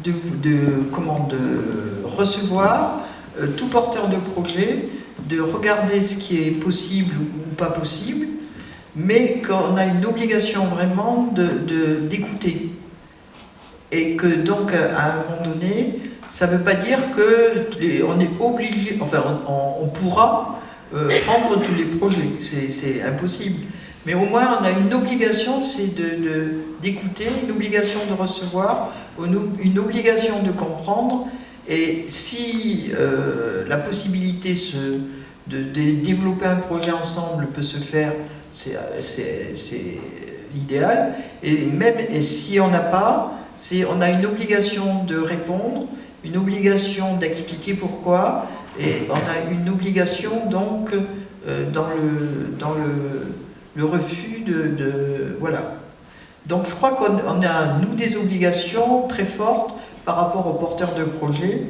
de recevoir tout porteur de projet, de regarder ce qui est possible ou pas possible, mais qu'on a une obligation vraiment d'écouter. Et que donc, à un moment donné, ça ne veut pas dire qu'on est obligé, enfin, on pourra prendre tous les projets, c'est impossible. Mais au moins, on a une obligation, c'est d'écouter, une obligation de recevoir, une obligation de comprendre. Et si la possibilité de développer un projet ensemble peut se faire, c'est l'idéal. Et si on n'a pas, on a une obligation de répondre, une obligation d'expliquer pourquoi, et on a une obligation donc dans le refus voilà. Donc je crois qu'on a, nous, des obligations très fortes par rapport aux porteurs de projets,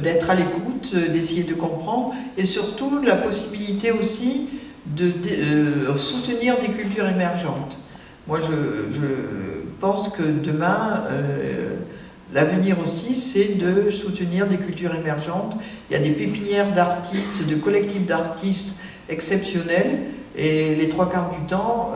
d'être à l'écoute, d'essayer de comprendre, et surtout la possibilité aussi de soutenir des cultures émergentes. Moi, je pense que demain, l'avenir aussi, c'est de soutenir des cultures émergentes. Il y a des pépinières d'artistes, de collectifs d'artistes exceptionnels, et les 3/4 du temps,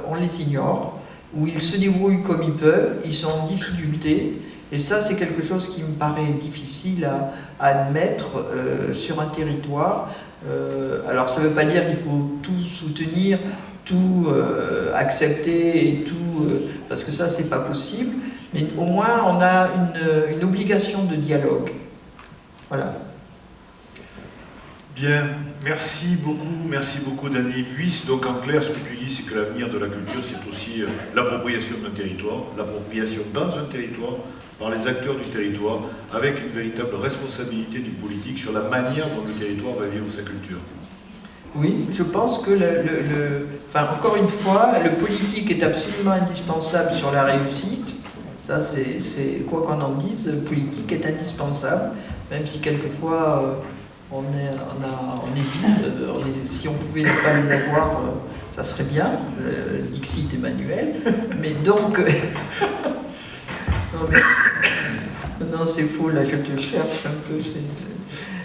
on les ignore, où ils se débrouillent comme ils peuvent, ils sont en difficulté, et ça, c'est quelque chose qui me paraît difficile à admettre sur un territoire. Alors, ça ne veut pas dire qu'il faut tout soutenir, tout accepter et tout, parce que ça, c'est pas possible, mais au moins, on a une obligation de dialogue. Voilà. Bien, merci beaucoup Dany Buis. Donc en clair, ce que tu dis, c'est que l'avenir de la culture, c'est aussi l'appropriation d'un territoire, l'appropriation dans un territoire, par les acteurs du territoire, avec une véritable responsabilité du politique sur la manière dont le territoire va vivre sa culture. Oui, je pense que, enfin, encore une fois, le politique est absolument indispensable sur la réussite. Ça, c'est quoi qu'on en dise, le politique est indispensable, même si quelquefois on évite, si on pouvait ne pas les avoir, ça serait bien, Dixit Emmanuel, mais donc... non, c'est faux, là, je te cherche un peu.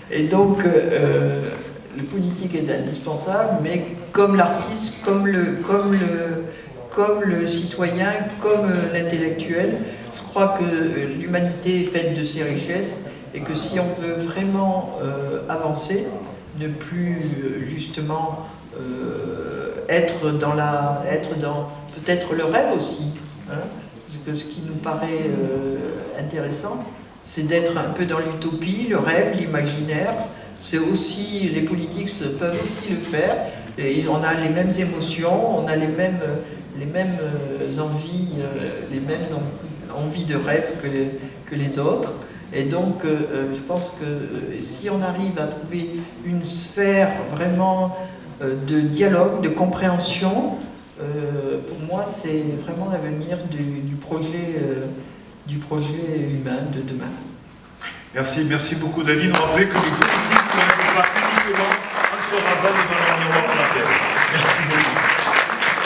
Et donc, le politique est indispensable, mais comme l'artiste, comme le citoyen, comme l'intellectuel, je crois que l'humanité est faite de ses richesses, et que si on veut vraiment avancer, ne plus justement être dans peut-être le rêve aussi, hein, parce que ce qui nous paraît intéressant, c'est d'être un peu dans l'utopie, le rêve, l'imaginaire. C'est aussi, les politiques peuvent aussi le faire, et on a les mêmes émotions, on a les mêmes envies, envies de rêve que les autres. Et donc, je pense que si on arrive à trouver une sphère vraiment de dialogue, de compréhension, pour moi, c'est vraiment l'avenir du projet humain de demain. Merci beaucoup Dany. Nous rappeler que les politiques ne règlent pas uniquement en se rasant devant leur miroir en la terre. Merci beaucoup.